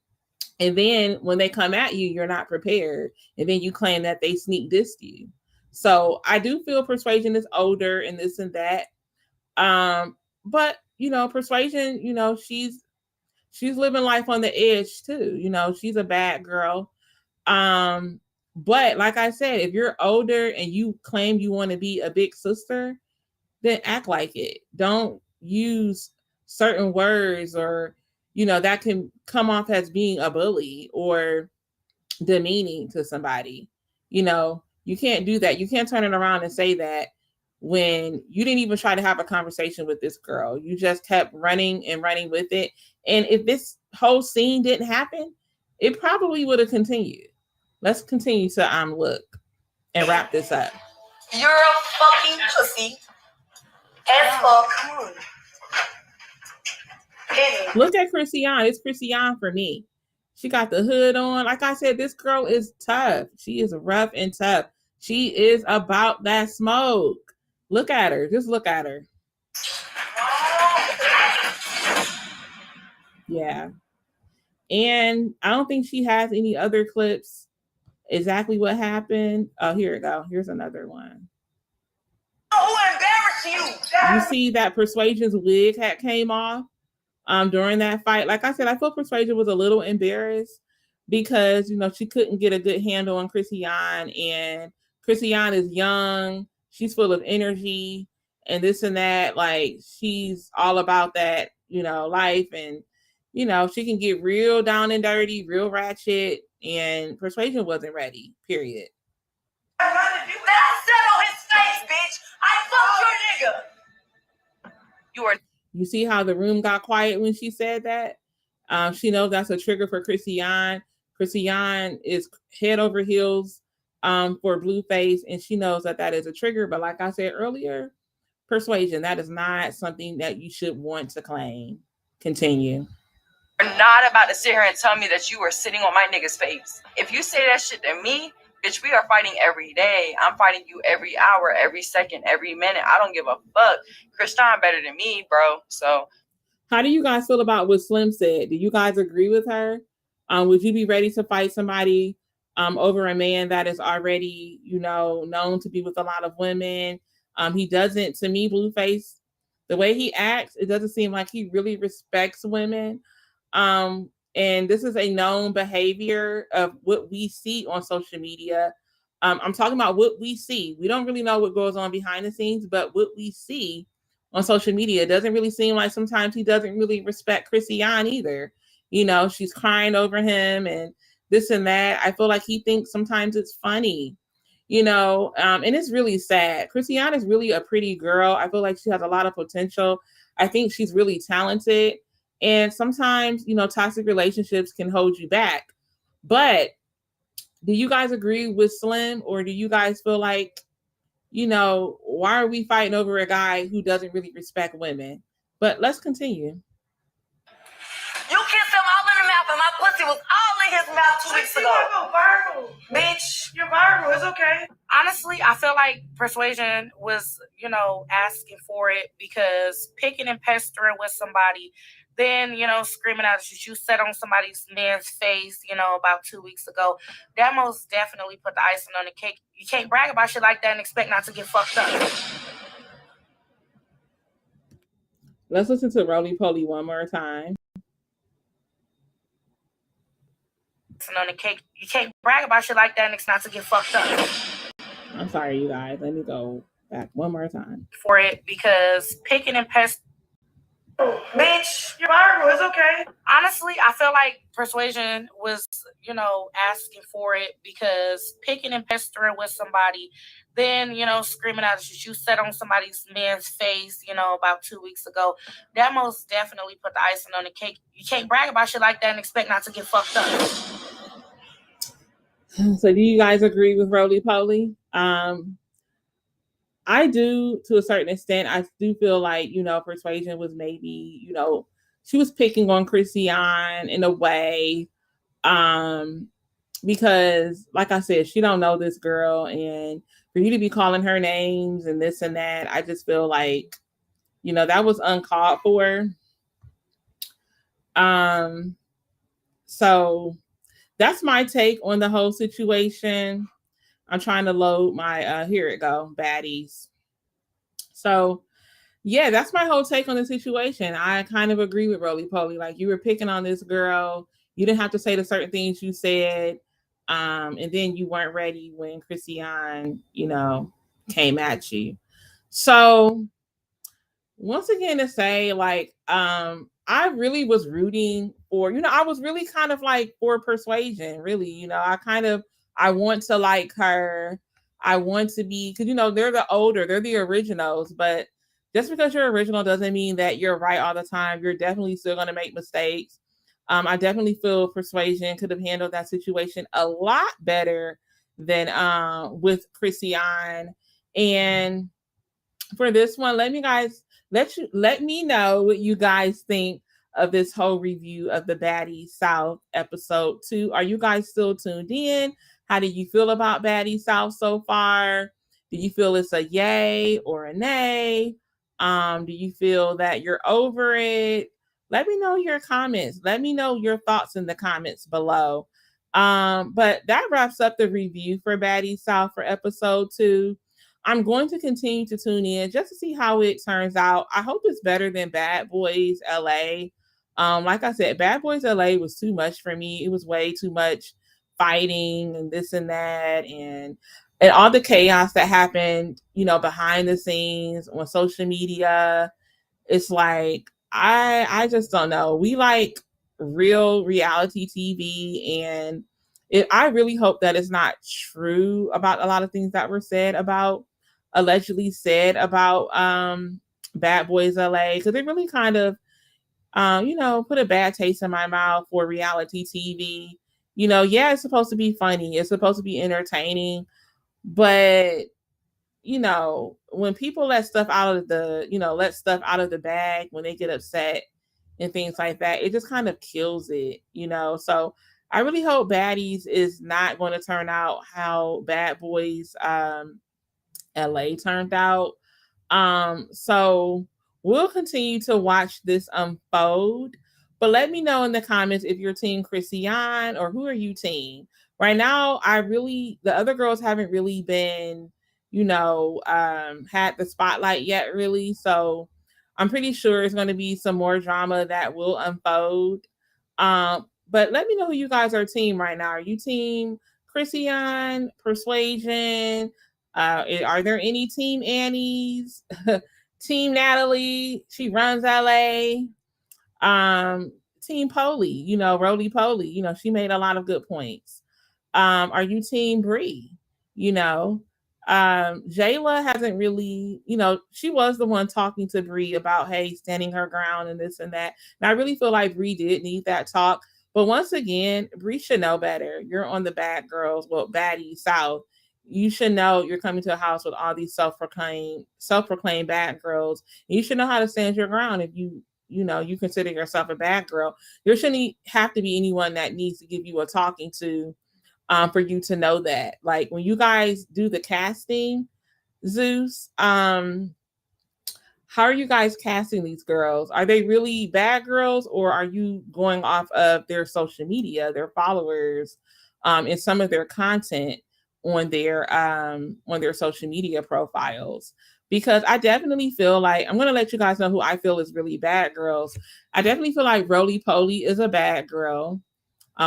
And then when they come at you, you're not prepared. And then you claim that they sneak dissed you. So I do feel Persuasion is older and this and that. But Persuasion, she's living life on the edge too. She's a bad girl. But like I said, if you're older and you claim you want to be a big sister, then act like it. Don't use certain words or, that can come off as being a bully or demeaning to somebody. You can't do that. You can't turn it around and say that when you didn't even try to have a conversation with this girl. You just kept running and running with it. And if this whole scene didn't happen, it probably would have continued. Let's continue to look and wrap this up. You're a fucking pussy. As fuck. Come on. Look at Chrisean. It's Chrisean for me. She got the hood on. Like I said, this girl is tough. She is rough and tough. She is about that smoke. Look at her. Just look at her. Yeah. And I don't think she has any other clips. Exactly what happened. Oh, here we go. Here's another one. Who embarrassed you? You see that Persuasion's wig had came off during that fight. Like I said, I felt Persuasion was a little embarrassed because, she couldn't get a good handle on Chrisean, and Chrisean is young. She's full of energy and this and that. Like, she's all about that, life, and, she can get real down and dirty, real ratchet, and Persuasion wasn't ready, period. Let I said on his face, bitch. I fucked your nigga. You see how the room got quiet when she said that? She knows that's a trigger for Chrisean. Chrisean is head over heels for Blueface, and she knows that that is a trigger. But like I said earlier, Persuasion, that is not something that you should want to claim. Continue. You're not about to sit here and tell me that you were sitting on my nigga's face. If you say that shit to me, bitch, we are fighting every day. I'm fighting you every hour, every second, every minute. I don't give a fuck. Chrisean better than me, bro. So, how do you guys feel about what Slim said? Do you guys agree with her? Would you be ready to fight somebody over a man that is already, known to be with a lot of women? He doesn't, to me, Blueface, the way he acts, it doesn't seem like he really respects women. And this is a known behavior of what we see on social media. I'm talking about what we see. We don't really know what goes on behind the scenes, but what we see on social media, it doesn't really seem like sometimes he doesn't really respect Chrisean either. She's crying over him and this and that. I feel like he thinks sometimes it's funny, and it's really sad. Chrisean is really a pretty girl. I feel like she has a lot of potential. I think she's really talented. And sometimes, toxic relationships can hold you back. But do you guys agree with Slim, or do you guys feel like, why are we fighting over a guy who doesn't really respect women? But let's continue. You kissed him all in the mouth, and my pussy was all in his mouth 2 weeks ago. Go viral. Bitch. You're viral. It's okay. Honestly, I feel like Persuasion was, asking for it, because picking and pestering with somebody, then, screaming out that you sat on somebody's man's face, about 2 weeks ago, that most definitely put the icing on the cake. You can't brag about shit like that and expect not to get fucked up. Let's listen to Roly Poly one more time. On the cake, you can't brag about shit like that and expect not to get fucked up. I'm sorry, you guys. Let me go back one more time. For it, because picking and pestering. Bitch, you're viral. It's okay. Honestly, I feel like Persuasion was, asking for it, because picking and pestering with somebody, then, screaming out that you sat on somebody's man's face, about 2 weeks ago, that most definitely put the icing on the cake. You can't brag about shit like that and expect not to get fucked up. So do you guys agree with Roly Poly? I do, to a certain extent. I do feel like, Persuasion was maybe, she was picking on Chrisean in a way, because, like I said, she don't know this girl, and for you to be calling her names and this and that, I just feel like, that was uncalled for. So that's my take on the whole situation. I'm trying to load my, here it go, Baddies. So, yeah, that's my whole take on the situation. I kind of agree with Roly Poly. Like, you were picking on this girl. You didn't have to say the certain things you said. And then you weren't ready when Chrisean, came at you. So, once again to say, like, I really was rooting for, I was really kind of like for Persuasion, really. I want to like her. I want to be, because, they're the originals, but just because you're original doesn't mean that you're right all the time. You're definitely still going to make mistakes. I definitely feel Persuasion could have handled that situation a lot better than with Chrisean. And for this one, let me know what you guys think of this whole review of the Baddies South episode 2. Are you guys still tuned in? How do you feel about Baddies South so far? Do you feel it's a yay or a nay? Do you feel that you're over it? Let me know your comments. Let me know your thoughts in the comments below. But that wraps up the review for Baddies South for episode 2. I'm going to continue to tune in just to see how it turns out. I hope it's better than Bad Boys LA. Like I said, Bad Boys LA was too much for me. It was way too much fighting and this and that, and all the chaos that happened, behind the scenes on social media. It's like, I just don't know. We like real reality TV, and I really hope that it's not true about a lot of things that were allegedly said about Bad Boys LA, because it really kind of, put a bad taste in my mouth for reality TV. Yeah, it's supposed to be funny. It's supposed to be entertaining. But, when people let stuff out of the bag when they get upset and things like that, it just kind of kills it. So I really hope Baddies is not going to turn out how Bad Boys LA turned out. So we'll continue to watch this unfold. But let me know in the comments if you're team Chrisean or who are you team. Right now, the other girls haven't really been, had the spotlight yet, really. So I'm pretty sure it's going to be some more drama that will unfold. But let me know who you guys are team right now. Are you team Chrisean, Persuasion? Are there any Team Annies? Team Natalie, she runs LA. Team Polly, Roly Poly, she made a lot of good points. Are you Team Bree? Jayla hasn't really, she was the one talking to Bree about, hey, standing her ground and this and that. And I really feel like Bree did need that talk. But once again, Bree should know better. You're on the Bad Girls, Baddies South. You should know you're coming to a house with all these self-proclaimed bad girls. You should know how to stand your ground if you consider yourself a bad girl. There shouldn't have to be anyone that needs to give you a talking to for you to know that. Like when you guys do the casting, Zeus, how are you guys casting these girls? Are they really bad girls, or are you going off of their social media, their followers, and some of their content on their social media profiles? Because I definitely feel like, I'm going to let you guys know who I feel is really bad girls. I definitely feel like Roly Poly is a bad girl.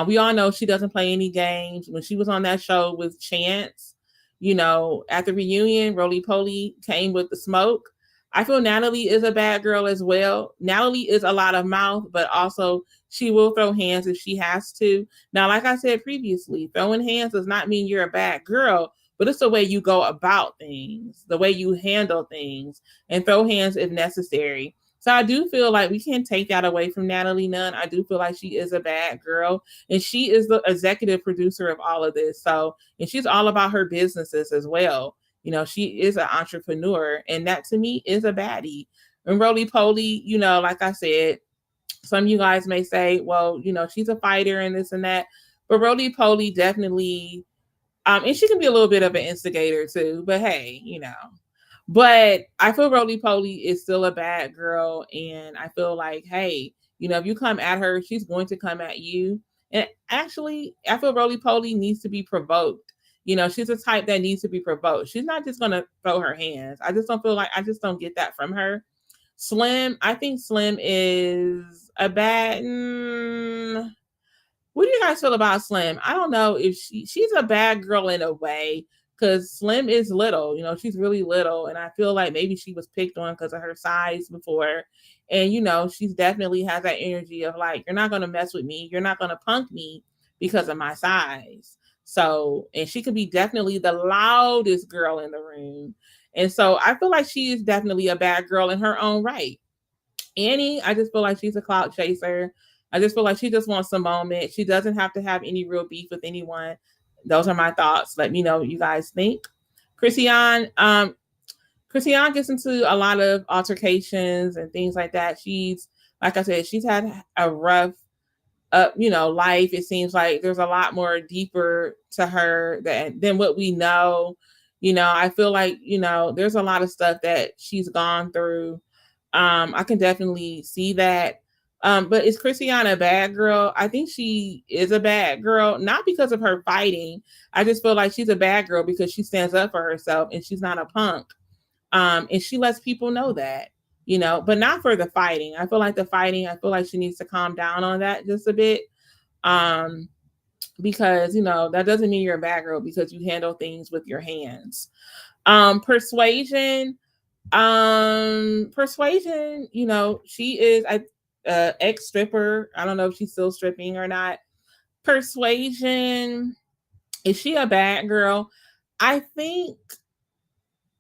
We all know she doesn't play any games. When she was on that show with Chance, at the reunion, Roly Poly came with the smoke. I feel Natalie is a bad girl as well. Natalie is a lot of mouth, but also she will throw hands if she has to. Now, like I said previously, throwing hands does not mean you're a bad girl, but it's the way you go about things, the way you handle things, and throw hands if necessary. So I do feel like we can't take that away from Natalie Nunn. I do feel like she is a bad girl, and she is the executive producer of all of this. So, and she's all about her businesses as well. She is an entrepreneur, and that to me is a baddie. And Roly Poly, like I said, some of you guys may say, well, she's a fighter and this and that, but Roly Poly definitely, and she can be a little bit of an instigator too, but hey, but I feel Roly Poly is still a bad girl. And I feel like, hey, if you come at her, she's going to come at you. And actually, I feel Roly Poly needs to be provoked. She's a type that needs to be provoked. She's not just going to throw her hands. I just don't get that from her. Slim, I think Slim is a bad. What do you guys feel about Slim? I don't know if she's a bad girl in a way, because Slim is little. She's really little, and I feel like maybe she was picked on because of her size before. And she's definitely has that energy of like, you're not going to mess with me, you're not going to punk me because of my size. So, and she could be definitely the loudest girl in the room. And so I feel like she is definitely a bad girl in her own right. Annie, I just feel like she's a clout chaser. I just feel like she just wants a moment. She doesn't have to have any real beef with anyone. Those are my thoughts. Let me know what you guys think. Chrisean gets into a lot of altercations and things like that. She's, like I said, she's had a rough life. It seems like there's a lot more deeper to her than what we know. I feel like, there's a lot of stuff that she's gone through. I can definitely see that. But is Chrisean a bad girl? I think she is a bad girl, not because of her fighting. I just feel like she's a bad girl because she stands up for herself and she's not a punk. And she lets people know that, but not for the fighting. I feel like she needs to calm down on that just a bit. Because, that doesn't mean you're a bad girl because you handle things with your hands. Persuasion, she is a ex-stripper. I don't know if she's still stripping or not. Persuasion, is she a bad girl? I think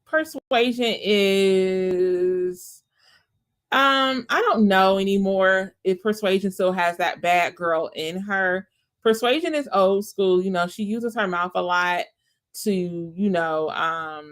Persuasion is, I don't know anymore if Persuasion still has that bad girl in her, Persuasion is old school. You know, she uses her mouth a lot to, you know,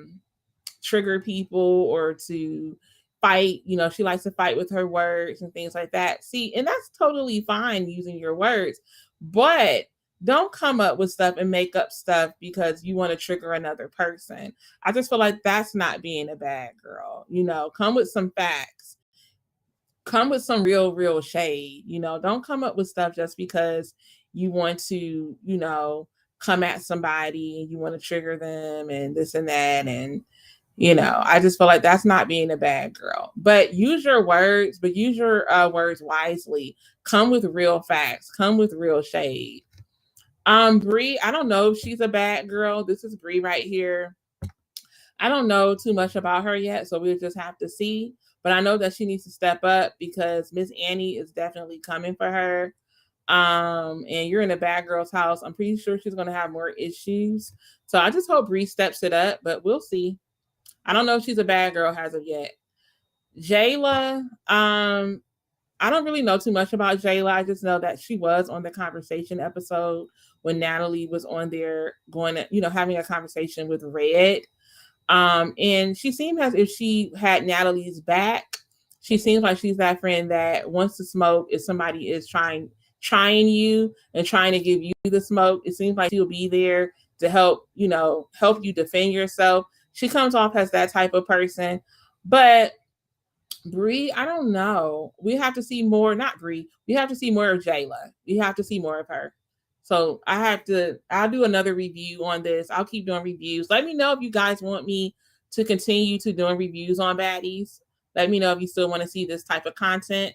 trigger people or to fight. You know, she likes to fight with her words and things like that. See, and that's totally fine using your words, but don't come up with stuff and make up stuff because you want to trigger another person. I just feel like that's not being a bad girl. You know, come with some facts. Come with some real shade. You know, don't come up with stuff just because you want to, you know, come at somebody and you want to trigger them and this and that. And, you know, I just feel like that's not being a bad girl. But use your words, but use your words wisely. Come with real facts. Come with real shade. Bree, I don't know if she's a bad girl. This is Bree right here. I don't know too much about her yet, so we'll just have to see. But I know that she needs to step up because Miss Annie is definitely coming for her. And you're in a bad girl's house. I'm pretty sure she's going to have more issues. So I just hope Bree steps it up, but we'll see. I don't know if she's a bad girl as of yet. Jayla, I don't really know too much about Jayla. I just know that she was on the conversation episode when Natalie was on there going to, you know, having a conversation with Red. And she seemed as if she had Natalie's back. She seems like she's that friend that wants to smoke if somebody is trying you and trying to give you the smoke. It seems like she'll be there to help, you know, help you defend yourself. She comes off as that type of person. But Bree, I don't know. We have to see more, not Bree. We have to see more of Jayla. We have to see more of her. So I'll do another review on this. I'll keep doing reviews. Let me know if you guys want me to continue to doing reviews on Baddies. Let me know if you still want to see this type of content.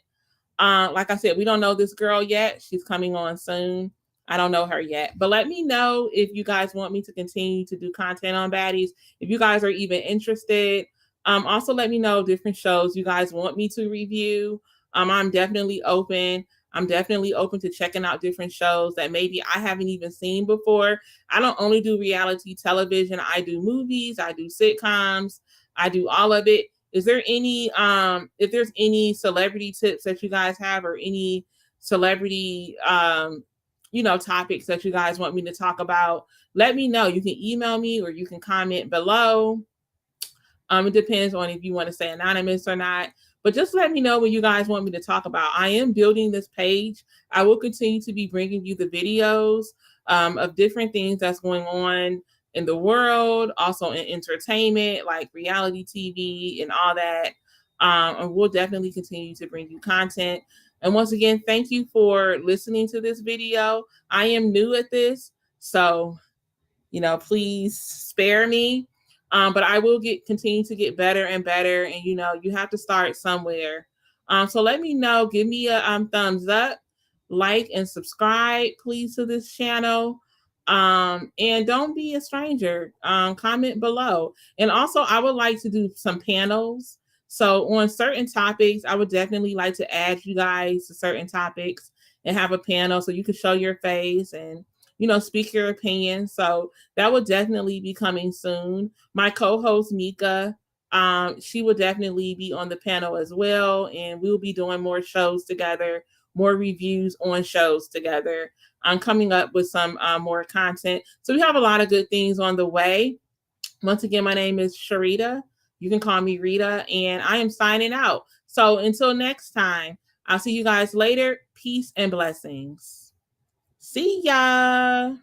Like I said, we don't know this girl yet. She's coming on soon. I don't know her yet. But let me know if you guys want me to continue to do content on Baddies. If you guys are even interested. Also, let me know different shows you guys want me to review. I'm definitely open. I'm definitely open to checking out different shows that maybe I haven't even seen before. I don't only do reality television. I do movies. I do sitcoms. I do all of it. Is there any, if there's any celebrity tips that you guys have or any celebrity, you know, topics that you guys want me to talk about, let me know. You can email me or you can comment below. It depends on if you want to stay anonymous or not. But just let me know what you guys want me to talk about. I am building this page. I will continue to be bringing you the videos of different things that's going on in the world, also in entertainment, like reality TV and all that. And we'll definitely continue to bring you content. And once again, thank you for listening to this video. I am new at this, so, you know, please spare me. But I will continue to get better and better. And, you know, you have to start somewhere. So let me know. Give me a thumbs up, like, and subscribe, please, to this channel. And don't be a stranger. Comment below. And also, I would like to do some panels. So on certain topics, I would definitely like to add you guys to certain topics and have a panel so you can show your face and, you know, speak your opinion. So that will definitely be coming soon. My co-host, Mika, she will definitely be on the panel as well. And we'll be doing more shows together, more reviews on shows together. I'm coming up with some more content. So we have a lot of good things on the way. Once again, my name is Sharita. You can call me Rita, and I am signing out. So until next time, I'll see you guys later. Peace and blessings. See ya.